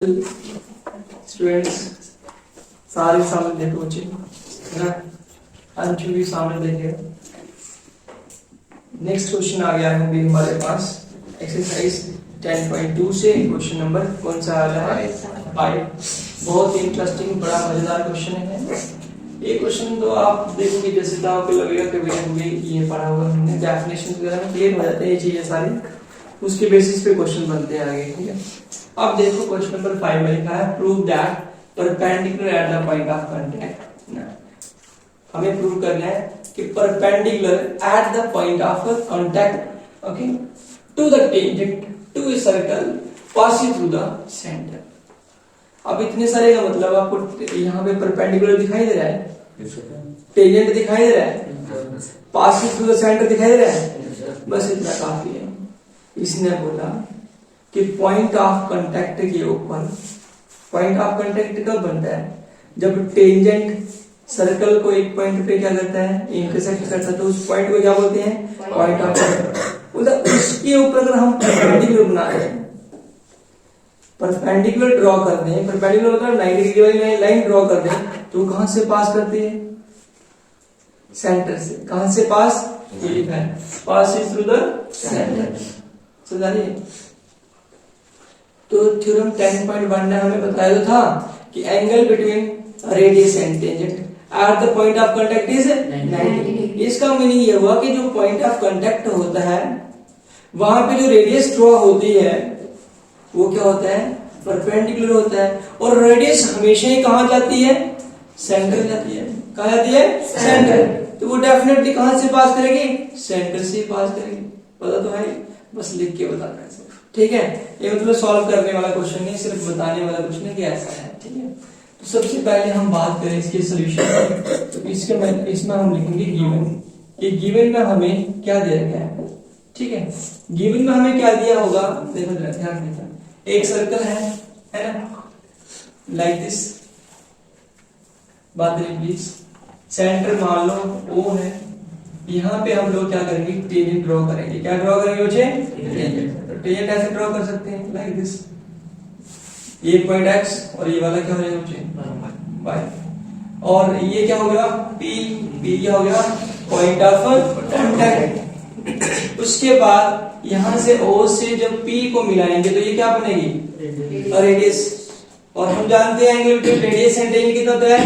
Students सारे सामने देखो बच्चे है ना, अंशु भी सामने देखेगा। नेक्स्ट क्वेश्चन आ गया है हमारे पास एक्सरसाइज 10.2 से क्वेश्चन नंबर कौन सा आ रहा है 5। बहुत ही इंटरेस्टिंग बड़ा मजेदार क्वेश्चन है ये क्वेश्चन। तो आप देखोगे जैसे तो आपको लगेगा कि भैया हमें ये पढ़ा हुआ हमने डेफिनेशन वगैरह में क्लियर हो जाते हैं ये चीजें सारी, उसके बेसिस पे क्वेश्चन बनते हैं आगे। ठीक है, अब देखो क्वेश्चन नंबर 5 में लिखा है prove that perpendicular at the point of contact. हमें प्रूव करना है कि perpendicular at the point of contact okay to the tangent to a circle passing through the centre. अब इतने सारे का मतलब आपको यहाँ पे परपेंडिकुलर दिखाई दे रहा है, टेंजेंट दिखाई दे रहा है, पासिंग थ्रू द सेंटर दिखाई दे रहा है, बस इतना काफी है। इसने बोला कि पॉइंट ऑफ कांटेक्ट के ऊपर, पॉइंट ऑफ कांटेक्ट कब बनता है जब टेंजेंट सर्कल को एक पॉइंट पे क्या करता है इंटरसेक्ट करता है, तो उस पॉइंट को क्या बोलते हैं पॉइंट ऑफ कांटेक्ट। उसके ऊपर अगर हम परपेंडिकुलर बना रहे हैं, परपेंडिकुलर ड्रॉ कर दें, परपेंडिकुलर मतलब 90 डिग्री वाली लाइन ड्रॉ कर दें, तो कहां से पास करती है सेंटर से। कहां से पास, पास थ्रू द सेंटर। समझ रही है? तो थ्योरम 10.1 ने हमें बताया तो था कि angle between radius and tangent at the point of contact is 90। इसका मीनिंग ये हुआ कि जो पॉइंट ऑफ कांटेक्ट होता है वहां पे जो रेडियस ड्रॉ होती है वो क्या होता है परपेंडिकुलर होता है, और रेडियस हमेशा ही कहां जाती है सेंटर जाती है। कहां जाती है सेंटर। तो वो डेफिनेटली कहां से पास करेगी सेंटर से पास करेगी। पता तो है, बस लिख के बताना है। ठीक है, ये मतलब सॉल्व करने वाला क्वेश्चन नहीं, सिर्फ बताने वाला क्वेश्चन है कि ऐसा है। ठीक है, तो सबसे पहले हम बात करें इसके सॉल्यूशन। तो इसमें हम लिखेंगे गिवन। ये गिवन में हमें क्या दे रखा है। ठीक है, गिवन में हमें क्या दिया होगा देखो जरा ध्यान देना। एक सर्कल है ना, लाइक दिस, बात करें प्लीज। सेंटर मान लो O है, यहाँ पे हम लोग क्या करेंगे टेंजेंट ड्रॉ करेंगे। क्या ड्रॉ करेंगे बच्चे टेंजेंट। टेंजेंट ऐसे ड्रॉ कर सकते हैं लाइक दिस, ये पॉइंट x और ये वाला क्या हो जाएगा बच्चे y, और ये क्या हो गया P, P क्या हो गया पॉइंट ऑफ कांटेक्ट। उसके बाद यहां से O से जब P को मिलाएंगे तो ये क्या बनेगी रेडियस, और हम जानते हैं angle between radius and tangent कितना होता है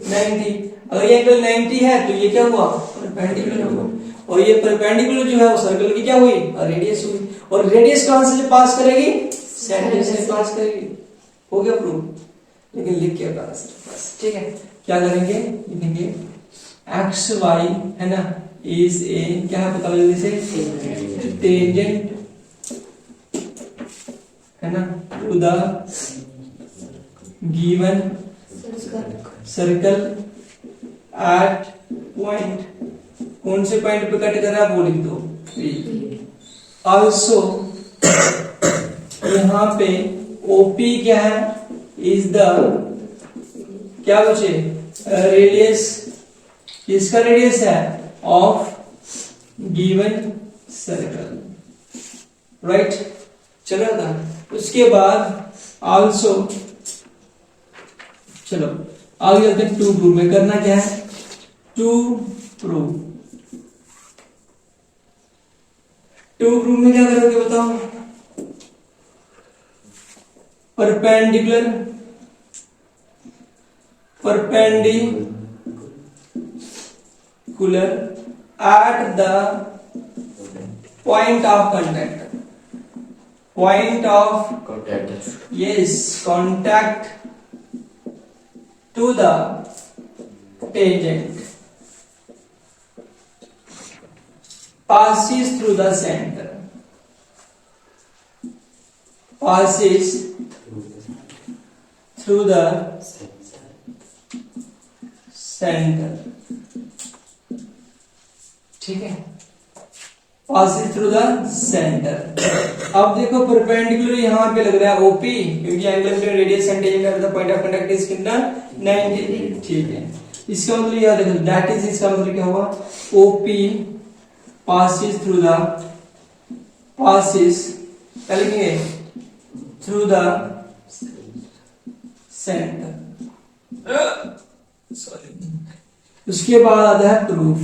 90। अगर ये एंगल 90 है तो ये क्या हुआ परपेंडिकुलर हुआ, और ये परपेंडिकुलर जो है वो सर्कल की क्या हुई रेडियस हुई, और रेडियस कहां से पास करेगी सेंटर से पास करेगी। हो गया प्रूफ, लेकिन लिख के बता बस। ठीक है, क्या करेंगे लिखेंगे एक्स वाई है ना इज ए क्या है पता जल्दी से टेंजेंट है ना to the given circle at point, कौन से पॉइंट पे कट कर रहा है वो लिख दो। ऑल्सो यहां पे ओपी क्या है इज द क्या बचे रेडियस, इसका रेडियस है ऑफ गिवन सर्कल राइट। चल रहा था। उसके बाद ऑल्सो चलो आगे चलते हैं टू प्रूव में। करना क्या है टू प्रूव। टू प्रूव में क्या करोगे बताओ perpendicular at the point of contact, point of contact yes contact to the tangent passes through the center, passes through the center। ठीक है, passes through the center। अब देखो परपेंडिकुलर यहाँ पे लग रहा है ओपी, क्योंकि angle between radius and tangent at the point of contact is कितना 90। ठीक है, इसका मतलब याद रखो दैट इज, इसका मतलब क्या होगा OP passes through the passes through the centre, sorry. उसके बाद आता है प्रूफ।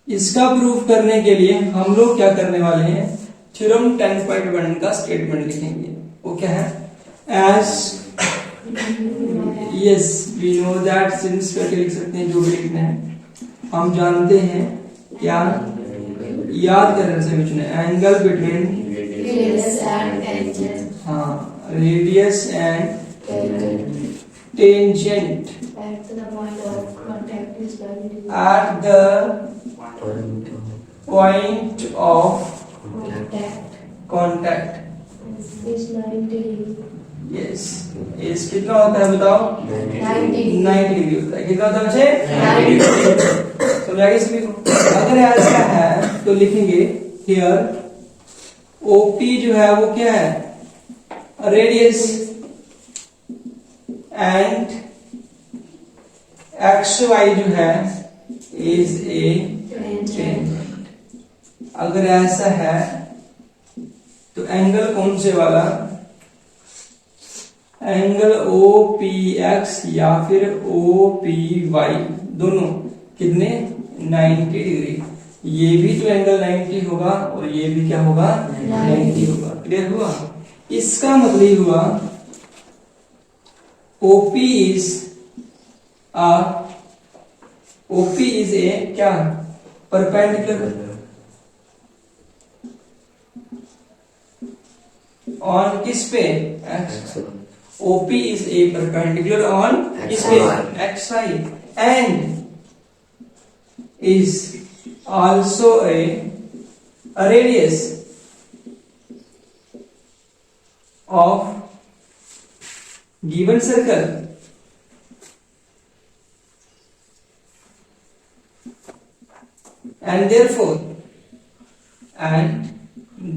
इसका प्रूफ करने के लिए हम लोग क्या करने वाले हैं, थ्योरम 10.1 का स्टेटमेंट लिखेंगे। वो क्या है, as yes we know that, since करके लिख सकते हैं, जो भी लिखना है हम जानते हैं। क्या याद करने से कुछ नहीं, एंगल बिटवीन हाँ radius and tangent at the point of contact is 90 degrees. at the point of contact Is 90 degrees. yes is कितना होता है बताओ, 90 डिग्री होता है। कितना होता है बच्चे, 90 डिग्री। समझाइए सभी को। अगर ऐसा है तो लिखेंगे हियर ओपी जो है वो क्या है, रेडियस, एंड एक्स वाई जो है इज ए टेंजेंट। अगर ऐसा है तो एंगल कौन से वाला, एंगल ओ पी एक्स या फिर ओ पी वाई, दोनों कितने 90 डिग्री। ये भी तो एंगल 90 होगा और ये भी क्या होगा 90 होगा। क्लियर हुआ। इसका मतलब हुआ OP is a क्या, परपेंडिकुलर ऑन किस पे, x। OP is a perpendicular on किस पे, xy, and is also a radius of given circle and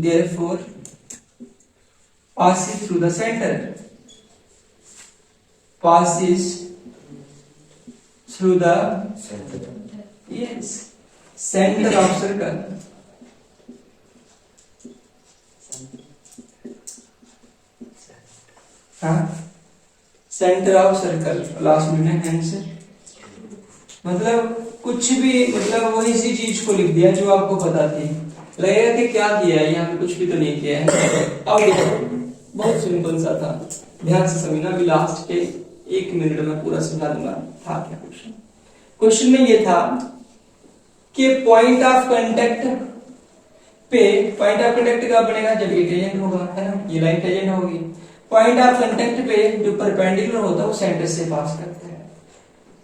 therefore passes through the center, passes through the yes center of circle। हाँ, centre of circle last में है answer. मतलब कुछ भी, मतलब वही सी चीज को लिख दिया जो आपको पता थी, लगेगा कि क्या किया है, यहाँ पे कुछ भी तो नहीं किया है। अब देखो बहुत सिंपल सा था, ध्यान से समझना, अभी लास्ट के 1 मिनट में पूरा समझा दूंगा। था क्या क्वेश्चन, क्वेश्चन में ये था कि पॉइंट ऑफ कांटेक्ट पे, पॉइंट ऑफ कांटेक्ट कब बनेगा, जब ये टेंजेंट होगा, है ना, ये लाइन टेंजेंट होगी। पॉइंट ऑफ कांटेक्ट पे जो परपेंडिकुलर होता है वो सेंटर से पास करता है।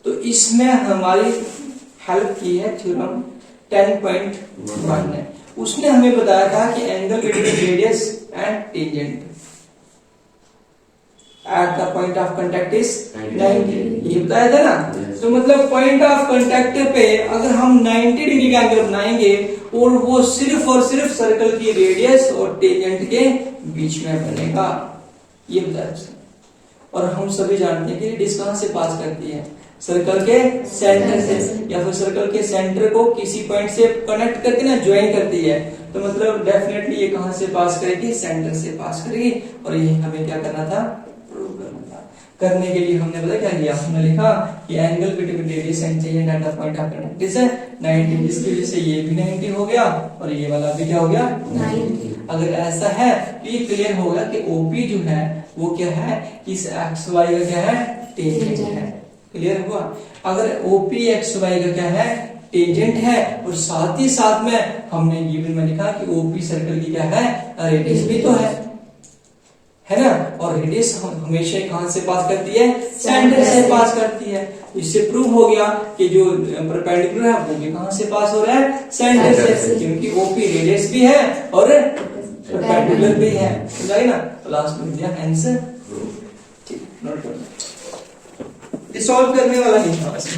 तो इसमें हमारी हेल्प की है थ्योरम 10.1 ने। उसने हमें बताया था कि angle between radius and tangent at the point of contact is 90, ये बताया था ना। तो मतलब पॉइंट ऑफ कांटेक्ट पे अगर हम 90 डिग्री का एंगल बनाएंगे और वो सिर्फ और सिर्फ सर्कल की रेडियस और टेंजेंट के बीच में बनेगा, ये बताया उसने। और हम सभी जानते हैं कि रेडियस कहां से पास करती है, सर्कल के सेंटर से, या फिर सर्कल के सेंटर को किसी पॉइंट से कनेक्ट करके ना ज्वाइन करती है। तो मतलब डेफिनेटली ये कहां से पास करेगी, सेंटर से पास करेगी। और ये हमें क्या करना था, प्रूव करना था। करने के लिए हमने पता क्या किया, हमने लिखा कि angle between radius and tangent at the point of contact is 90, जिसकी वजह से ये भी 90 हो गया और ये वाला भी क्या हो गया 90। अगर ऐसा है तो ये क्लियर होगा कि OP जो है वो क्या है, इस XY का क्या है, टेंजेंट है। क्लियर हुआ। अगर OP XY का क्या है, टेंजेंट है, और साथ ही साथ में हमने गिवन में लिखा कि OP सर्कल की क्या है, रेडियस भी तो है ना। और रेडियस हमेशा कहां से पास करती है, सेंटर से पास करती है। इससे प्रूव हो गया कि जो परपेंडिकुलर है वो भी कहां से पास हो रहा है, सेंटर से, क्योंकि OP रेडियस भी है और परपेंडिकुलर भी है। समझ ना। लास्ट में दिया आंसर, ठीक, नोट कर। ये सॉल्व करने वाला नहीं था वैसे।